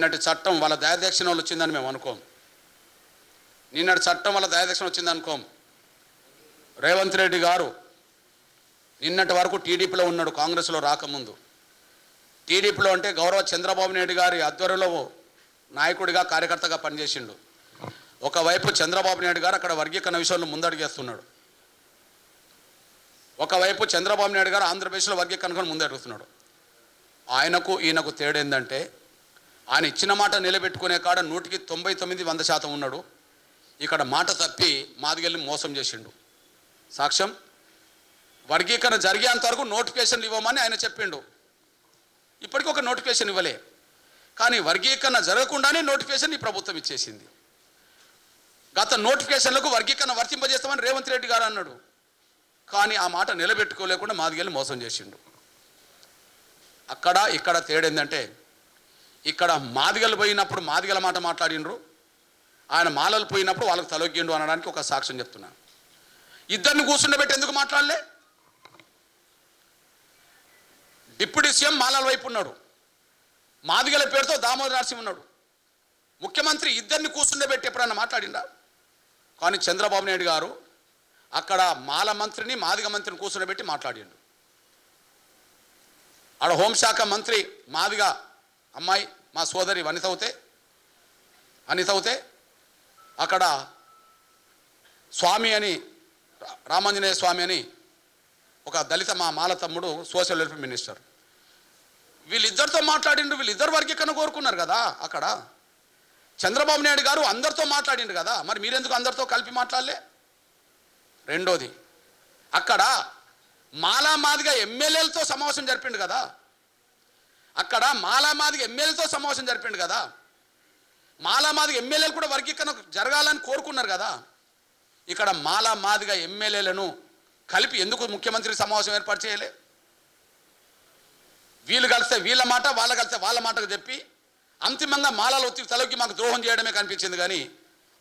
నిన్నటి చట్టం వాళ్ళ దయాదక్షిణ వచ్చిందని మేము అనుకోం. నిన్నటి చట్టం వాళ్ళ దయాదక్షిణ వచ్చింది అనుకోం. రేవంత్ రెడ్డి గారు నిన్నటి వరకు టీడీపీలో ఉన్నాడు, కాంగ్రెస్లో రాకముందు. టీడీపీలో అంటే గౌరవ చంద్రబాబు నాయుడు గారి ఆధ్వర్యంలో నాయకుడిగా కార్యకర్తగా పనిచేసిండు. ఒకవైపు చంద్రబాబు నాయుడు గారు అక్కడ వర్గీకరణ విషయంలో ముందడుగేస్తున్నాడు. ఒకవైపు చంద్రబాబు నాయుడు గారు ఆంధ్రప్రదేశ్లో వర్గీకరణ ముందడుగుతున్నాడు. ఆయనకు ఈయనకు తేడా ఏంటంటే, ఆయన ఇచ్చిన మాట నిలబెట్టుకునే కాడ 99% ఉన్నాడు. ఇక్కడ మాట తప్పి మాదిగల్ని మోసం చేసిండు. సాక్ష్యం, వర్గీకరణ జరిగేంత వరకు నోటిఫికేషన్లు ఇవ్వమని ఆయన చెప్పిండు. ఇప్పటికీ ఒక నోటిఫికేషన్ ఇవ్వలే. కానీ వర్గీకరణ జరగకుండానే నోటిఫికేషన్ ఈ ప్రభుత్వం ఇచ్చేసింది. గత నోటిఫికేషన్లకు వర్గీకరణ వర్తింపజేస్తామని రేవంత్ రెడ్డి గారు అన్నాడు. కానీ ఆ మాట నిలబెట్టుకోలేకుండా మాదిగల్ని మోసం చేసిండు. అక్కడ ఇక్కడ తేడా ఏంటంటే, ఇక్కడ మాదిగలు పోయినప్పుడు మాదిగల మాట మాట్లాడిండ్రు, ఆయన మాలలు పోయినప్పుడు వాళ్ళకు తలొగ్గిండు అనడానికి ఒక సాక్ష్యం చెప్తున్నాను. ఇద్దరిని కూర్చుండబెట్టి ఎందుకు మాట్లాడలే? డిప్యూటీ సీఎం మాలల వైపు ఉన్నాడు, మాదిగల పేరుతో దామోదర నరసింహ ఉన్నాడు. ముఖ్యమంత్రి ఇద్దరిని కూర్చుండబెట్టి ఎప్పుడన్నా మాట్లాడిండా? కానీ చంద్రబాబు నాయుడు గారు అక్కడ మాల మంత్రిని మాదిగ మంత్రిని కూర్చుండబెట్టి మాట్లాడిండు. ఆడ హోంశాఖ మంత్రి మాదిగ అమ్మాయి మా సోదరి అనితవుతే అక్కడ స్వామి అని రామాంజనేయ స్వామి అని ఒక దళిత మా మాల తమ్ముడు సోషల్ వెల్ఫేర్ మినిస్టర్. వీళ్ళిద్దరితో మాట్లాడిండు. వీళ్ళిద్దరు వర్గీకరణ కోరుకున్నారు కదా. అక్కడ చంద్రబాబు నాయుడు గారు అందరితో మాట్లాడిండు కదా. మరి మీరెందుకు అందరితో కలిపి మాట్లాడలే? రెండోది, అక్కడ మాలా మాదిగ ఎమ్మెల్యేలతో సమావేశం జరిపిండు కదా. అక్కడ మాలా మాదిగ ఎమ్మెల్యేలతో సమావేశం జరిపిండు కదా. మాలా మాదిగ ఎమ్మెల్యేలు కూడా వర్గీకరణ జరగాలని కోరుకున్నారు కదా. ఇక్కడ మాలా మాదిగ ఎమ్మెల్యేలను కలిపి ఎందుకు ముఖ్యమంత్రి సమావేశం ఏర్పాటు చేయలే? వీళ్ళు కలిస్తే వీళ్ళ మాట, వాళ్ళ కలిస్తే వాళ్ళ మాటకు చెప్పి అంతిమంగా మాలలు ఒత్తి తలకి మాకు ద్రోహం చేయడమే కనిపించింది. కానీ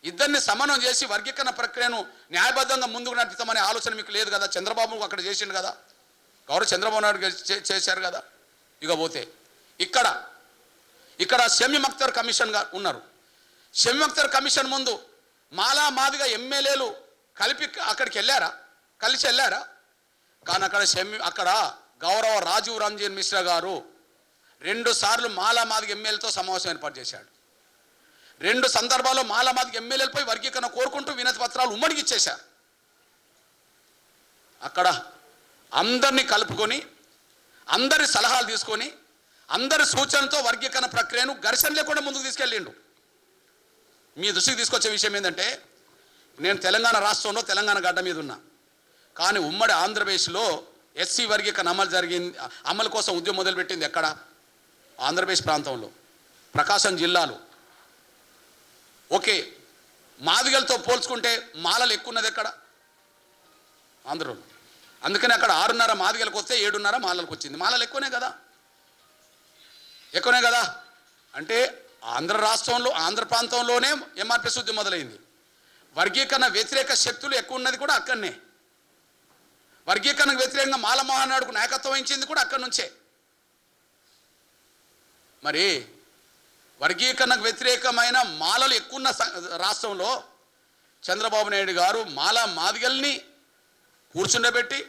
ఇద్దరిని సమన్వయం చేసి వర్గీకరణ ప్రక్రియను న్యాయబద్ధంగా ముందుకు నడిపిస్తామనే ఆలోచన మీకు లేదు కదా. చంద్రబాబు అక్కడ చేసిండు కదా, గౌరవ చంద్రబాబు నాయుడు చేశారు కదా. ఇక పోతే ఇక్కడ షమీమ్ అఖ్తర్ కమిషన్ గా ఉన్నారు. షమీమ్ అఖ్తర్ కమిషన్ ముందు మాలా మాదిగ ఎమ్మెల్యేలు కలిపి అక్కడికి కలిసి వెళ్ళారా? కానీ అక్కడ గౌరవ రాజీవ్ రంజన్ మిశ్రా గారు 2 సార్లు మాలా మాదిగ ఎమ్మెల్యేలతో సమావేశం ఏర్పాటు చేశాడు. 2 సందర్భాల్లో మాలా మాదిగ ఎమ్మెల్యేలపై వర్గీకరణ కోరుకుంటూ వినతి పత్రాలు ఉమ్మడికి ఇచ్చేశారు. అక్కడ అందరినీ కలుపుకొని, అందరి సలహాలు తీసుకొని, అందరి సూచనలతో వర్గీకరణ ప్రక్రియను ఘర్షణ లేకుండా ముందుకు తీసుకెళ్ళిండు. మీ దృష్టికి తీసుకొచ్చే విషయం ఏంటంటే, నేను తెలంగాణ రాష్ట్రంలో తెలంగాణ గడ్డ మీద ఉన్నా. కానీ ఉమ్మడి ఆంధ్రప్రదేశ్లో ఎస్సీ వర్గీకరణ అమలు కోసం ఉద్యమం మొదలుపెట్టింది ఎక్కడ? ఆంధ్రప్రదేశ్ ప్రాంతంలో, ప్రకాశం జిల్లాలో. ఓకే, మాదిగలతో పోల్చుకుంటే మాలలు ఎక్కువ ఉన్నది ఎక్కడ? ఆంధ్రలో. అందుకని అక్కడ 6.5 మాదిగలకు వస్తే 7.5 మాలలకు వచ్చింది. మాలలు ఎక్కువనే కదా. అంటే ఆంధ్ర రాష్ట్రంలో, ఆంధ్ర ప్రాంతంలోనే ఎంఆర్పిఎస్ ఉద్యమం మొదలైంది. వర్గీకరణ వ్యతిరేక శక్తులు ఎక్కువ ఉన్నది కూడా అక్కడనే. వర్గీకరణకు వ్యతిరేకంగా మాల మహానాడుకు నాయకత్వం వహించింది కూడా అక్కడి నుంచే. మరి వర్గీకరణకు వ్యతిరేకమైన మాలలు ఎక్కువ రాష్ట్రంలో చంద్రబాబు నాయుడు గారు మాలా మాదిగల్ని కూర్చుండబెట్టి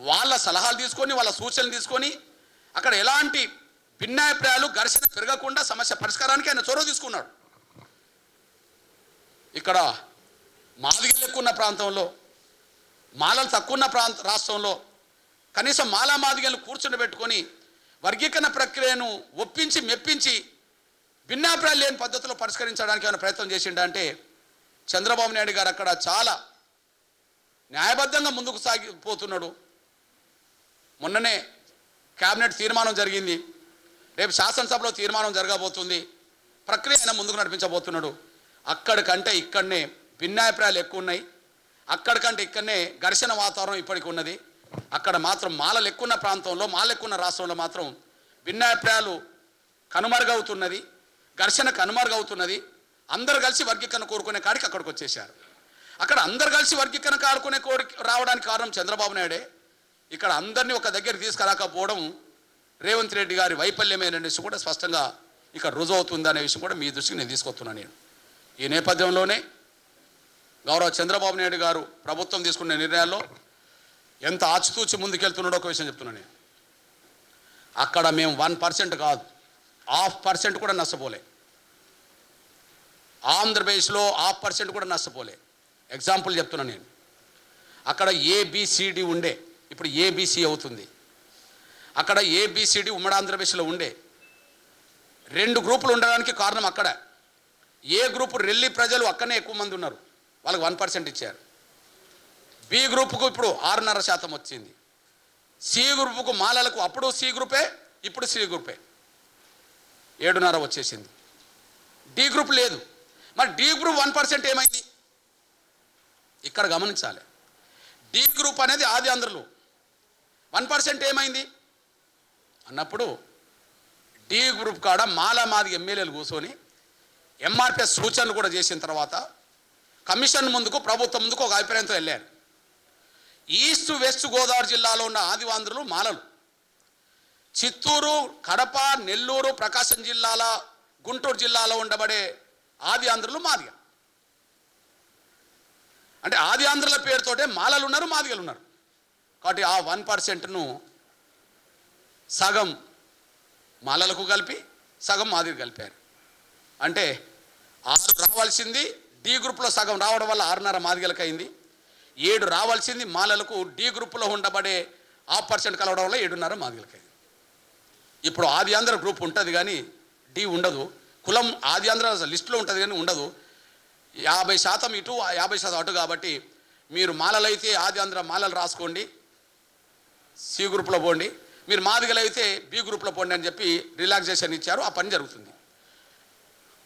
వాళ్ళ సలహాలు తీసుకొని, వాళ్ళ సూచనలు తీసుకొని, అక్కడ ఎలాంటి భిన్నాభిప్రాయాలు ఘర్షణ పెరగకుండా సమస్య పరిష్కారానికి ఆయన చొరవ తీసుకున్నాడు. ఇక్కడ మాదిగలు ఎక్కువ ఉన్న ప్రాంతంలో, మాలలు తక్కువ ఉన్న రాష్ట్రంలో కనీసం మాలా మాదిగలను కూర్చుండబెట్టుకొని వర్గీకరణ ప్రక్రియను ఒప్పించి మెప్పించి భిన్నాభిప్రాయాలు లేని పద్ధతిలో పరిష్కరించడానికి ఏమైనా ప్రయత్నం చేసిండంటే చంద్రబాబు నాయుడు గారు అక్కడ చాలా న్యాయబద్ధంగా ముందుకు సాగిపోతున్నాడు. మొన్ననే క్యాబినెట్ తీర్మానం జరిగింది, రేపు శాసనసభలో తీర్మానం జరగబోతుంది, ప్రక్రియ అయినా ముందుకు నడిపించబోతున్నాడు. అక్కడికంటే ఇక్కడనే భిన్నాభిప్రాయాలు ఎక్కువ ఉన్నాయి, అక్కడికంటే ఇక్కడనే ఘర్షణ వాతావరణం ఇప్పటికి ఉన్నది. అక్కడ మాత్రం మాలలు ఎక్కువ ప్రాంతంలో, మాలలు ఎక్కువ రాష్ట్రంలో మాత్రం భిన్నాభిప్రాయాలు కనుమరుగవుతున్నది, ఘర్షణ కనుమరుగవుతున్నది. అందరు కలిసి వర్గీకరణ కోరుకునే కాడికి అక్కడికి వచ్చేసారు. అక్కడ అందరు కలిసి వర్గీకరణ రావడానికి కారణం చంద్రబాబు నాయుడే. ఇక్కడ అందరినీ ఒక దగ్గరికి తీసుకురాకపోవడం రేవంత్ రెడ్డి గారి వైఫల్యమేననేసి కూడా స్పష్టంగా ఇక్కడ రుజువు అవుతుంది అనే విషయం కూడా మీ దృష్టికి నేను తీసుకొస్తున్నాను. నేను ఈ నేపథ్యంలోనే గౌరవ చంద్రబాబు నాయుడు గారు ప్రభుత్వం తీసుకునే నిర్ణయాల్లో ఎంత ఆచితూచి ముందుకెళ్తున్నాడో ఒక విషయం చెప్తున్నాను. నేను అక్కడ మేము 1% కాదు 0.5% కూడా నష్టపోలే. ఆంధ్రప్రదేశ్లో 0.5% కూడా నష్టపోలే. ఎగ్జాంపుల్ చెప్తున్నాను నేను. అక్కడ ఏబిసిడి ఉండే, ఇప్పుడు ఏబిసి అవుతుంది. అక్కడ ఏబిసిడి ఉమ్మడి ఆంధ్రప్రదేశ్లో ఉండే 2 గ్రూపులు ఉండడానికి కారణం అక్కడ ఏ గ్రూపు రెల్లి ప్రజలు అక్కడనే ఎక్కువ మంది ఉన్నారు, వాళ్ళకి 1% ఇచ్చారు. బి గ్రూపుకు ఇప్పుడు 6.5% వచ్చింది. సి గ్రూపుకు మాలలకు అప్పుడు సి గ్రూపే, ఇప్పుడు సి గ్రూపే 7.5 వచ్చేసింది. డి గ్రూప్ లేదు. మరి డి గ్రూప్ 1% ఏమైంది ఇక్కడ గమనించాలి. డి గ్రూప్ అనేది ఆది ఆంధ్రలో 1% ఏమైంది అన్నప్పుడు డి గ్రూప్ కాడ మాదిగ ఎమ్మెల్యేలు కూర్చొని ఎంఆర్పిఎస్ సూచనలు కూడా చేసిన తర్వాత కమిషన్ ముందుకు ప్రభుత్వం ముందుకు ఒక అభిప్రాయంతో వెళ్ళారు. ఈస్ట్ వెస్ట్ గోదావరి జిల్లాలో ఉన్న ఆదివాంధ్రులు మాలలు, చిత్తూరు, కడప, నెల్లూరు, ప్రకాశం జిల్లాల, గుంటూరు జిల్లాలో ఉండబడే ఆది ఆంధ్రులు మాదిగ. అంటే ఆది ఆంధ్రుల పేరుతోటే మాలలు ఉన్నారు, మాదిగలు ఉన్నారు. కాబట్టి ఆ 1%ను సగం మాలలకు కలిపి సగం మాదిగలు కలిపారు. అంటే 6 రావాల్సింది డి గ్రూప్లో సగం రావడం వల్ల 6.5 మాదిగలకు అయింది. 7 రావాల్సింది మాలలకు డి గ్రూప్లో ఉండబడే 0.5% కలవడం వల్ల 7.5 మాదిగలకు అయింది. ఇప్పుడు ఆది ఆంధ్ర గ్రూప్ ఉంటుంది కానీ డి ఉండదు. కులం ఆది ఆంధ్ర లిస్టులో ఉంటుంది కానీ ఉండదు. 50% ఇటు 50% అటు. కాబట్టి మీరు మాలలైతే ఆది ఆంధ్ర మాలలు రాసుకోండి, సి గ్రూప్లో పోండి. మీరు మాదిగలు అయితే బి గ్రూప్లో పోండి అని చెప్పి రిలాక్సేషన్ ఇచ్చారు. ఆ పని జరుగుతుంది.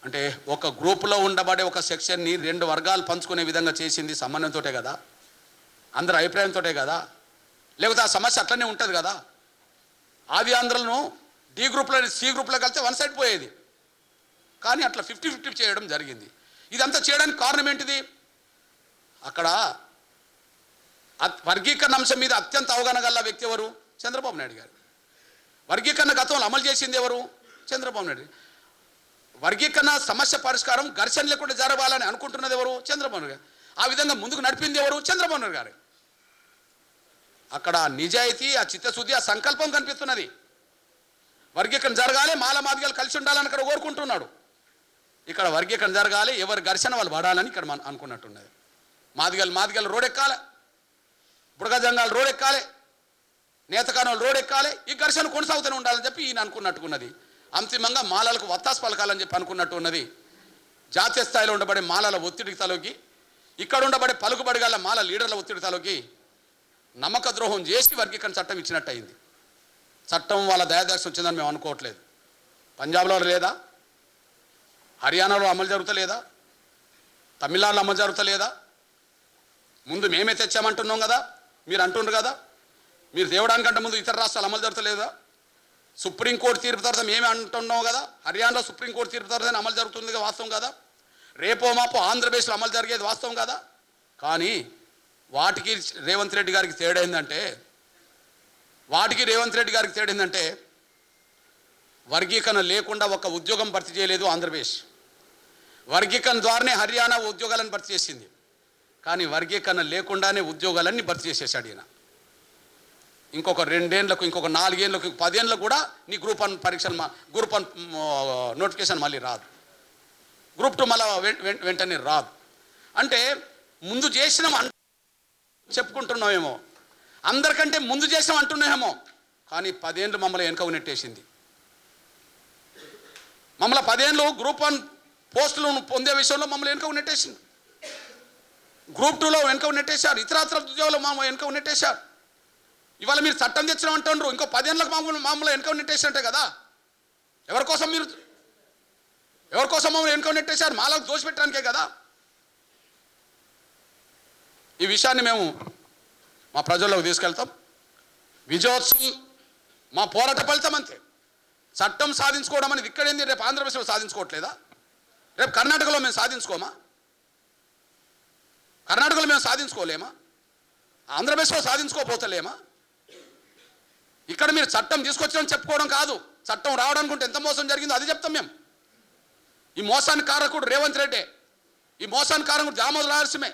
అంటే ఒక గ్రూపులో ఉండబడే ఒక సెక్షన్ని 2 వర్గాలు పంచుకునే విధంగా చేసింది సమన్వయంతో కదా, అందరి అభిప్రాయంతో కదా. లేకపోతే ఆ సమస్య అట్లనే ఉంటుంది కదా. ఆది ఆంధ్రలను డి గ్రూప్లో సి గ్రూప్లో కలిస్తే 1 సైడ్ పోయేది. కానీ అట్లా 50-50 చేయడం జరిగింది. ఇదంతా చేయడానికి కారణం ఏంటిది? అక్కడ వర్గీకరణ అంశం మీద అత్యంత అవగాహన గల వ్యక్తి ఎవరు? చంద్రబాబు నాయుడు గారు. వర్గీకరణ గతంలో అమలు చేసింది ఎవరు? చంద్రబాబు నాయుడు. వర్గీకరణ సమస్య పరిష్కారం ఘర్షణ లేకుండా జరగాలని అనుకుంటున్నది ఎవరు? చంద్రబాబు నాయుడు గారు. ఆ విధంగా ముందుకు నడిపింది ఎవరు? చంద్రబాబు నాయుడు గారు. అక్కడ నిజాయితీ, ఆ చిత్తశుద్ధి, ఆ సంకల్పం కనిపిస్తున్నది. వర్గీకరణ జరగాలి, మాదిగలు కలిసి ఉండాలని అక్కడ కోరుకుంటున్నాడు. ఇక్కడ వర్గీకరణ జరగాలి, ఎవరి ఘర్షణ వాళ్ళు పడాలని ఇక్కడ మనం అనుకున్నట్టున్నది. మాదిగలు రోడ్ ఎక్కాలి, బుడగ జంగాలు రోడ్ ఎక్కాలి, నేతకానులు రోడ్ ఎక్కాలి, ఈ ఘర్షణ కొనసాగుతూనే ఉండాలని చెప్పి ఈయన అనుకున్నట్టున్నది. అంతిమంగా మాలలకు వత్తాసు పలకాలని చెప్పి అనుకున్నట్టు ఉన్నది. జాతీయ స్థాయిలో ఉండబడే మాలల ఒత్తిడికి తలొకి, ఇక్కడ ఉండబడే పలుకుబడి గల మాల లీడర్ల ఒత్తిడి తలొకి నమ్మక ద్రోహం చేసి వర్గీకరణ చట్టం ఇచ్చినట్టు అయింది. చట్టం వాళ్ళ దయాదాక్ష వచ్చిందని మేము అనుకోవట్లేదు. పంజాబ్లో లేదా, హర్యానాలో అమలు జరుగుతలేదా, తమిళనాడులో అమలు జరుగుతలేదా? ముందు మేమే తెచ్చామంటున్నాం కదా, మీరు అంటున్నారు కదా. మీరు తేవడానికంటే ముందు ఇతర రాష్ట్రాలు అమలు జరుగుతలేదా? సుప్రీంకోర్టు తీర్పు తర్వాత మేమే అంటున్నాం కదా. హర్యానాలో సుప్రీంకోర్టు తీర్పు తర్వాత అమలు జరుగుతుంది, వాస్తవం కదా. రేపో మాపో ఆంధ్రప్రదేశ్లో అమలు జరిగేది వాస్తవం కదా. కానీ వాటికి రేవంత్ రెడ్డి గారికి తేడా ఏంటంటే, వర్గీకరణ లేకుండా ఒక ఉద్యోగం భర్తీ చేయలేదు ఆంధ్రప్రదేశ్. వర్గీకరణ ద్వారానే హర్యానా ఉద్యోగాలను భర్తీ చేసింది. కానీ వర్గీకరణ లేకుండానే ఉద్యోగాలన్నీ భర్తీ చేసేసాడు ఈయన. ఇంకొక 2 ఏళ్ళకు, ఇంకొక 4 ఏళ్ళకు, 10 ఏళ్ళకు కూడా నీ గ్రూప్ 1 పరీక్షలు, గ్రూప్ 1 నోటిఫికేషన్ మళ్ళీ రాదు. గ్రూప్ 2 మళ్ళీ వెంటనే రాదు. అంటే ముందు చేసినాం చెప్పుకుంటున్నామేమో, అందరికంటే ముందు చేసినాం అంటున్నామేమో, కానీ 10 ఏళ్ళు మమ్మల్ని వెనుక నెట్టేసింది. మమ్మల్ని 10 ఏళ్ళు గ్రూప్ 1 పోస్టులు పొందే విషయంలో మమ్మల్ని వెనుక నెట్టేసింది. గ్రూప్ 2లో వెనుక నెట్టేశారు, ఇతరత్ర ఉద్యోగాలు మమ్మల్ని వెనుక నెట్టేశారు. ఇవాళ మీరు చట్టం తెచ్చినాం అంటున్నారు, ఇంకో 10 ఏళ్ళకు మమ్మల్ని వెనుక నెట్టేసినట్టే కదా. ఎవరికోసం మమ్మల్ని వెనుక నెట్టేశారు? మాలకు దోషపెట్టడానికే కదా. ఈ విషయాన్ని మేము మా ప్రజల్లోకి తీసుకెళ్తాం. విజయోత్సవం మా పోరాట ఫలితం అంతే. చట్టం సాధించుకోవడం అనేది ఇక్కడేంది, రేపు ఆంధ్రప్రదేశ్లో సాధించుకోవట్లేదా? రేపు కర్ణాటకలో మేము సాధించుకోమా? కర్ణాటకలో మేము సాధించుకోలేమా? ఆంధ్రప్రదేశ్లో సాధించుకోపోతలేమా? ఇక్కడ మీరు చట్టం తీసుకొచ్చామని చెప్పుకోవడం కాదు, చట్టం రావడానికి ఎంత మోసం జరిగిందో అది చెప్తాం మేము. ఈ మోసానికి కారకుడు రేవంత్ రెడ్డి, ఈ మోసానికి కారకుడు దామోదర నరసింహే.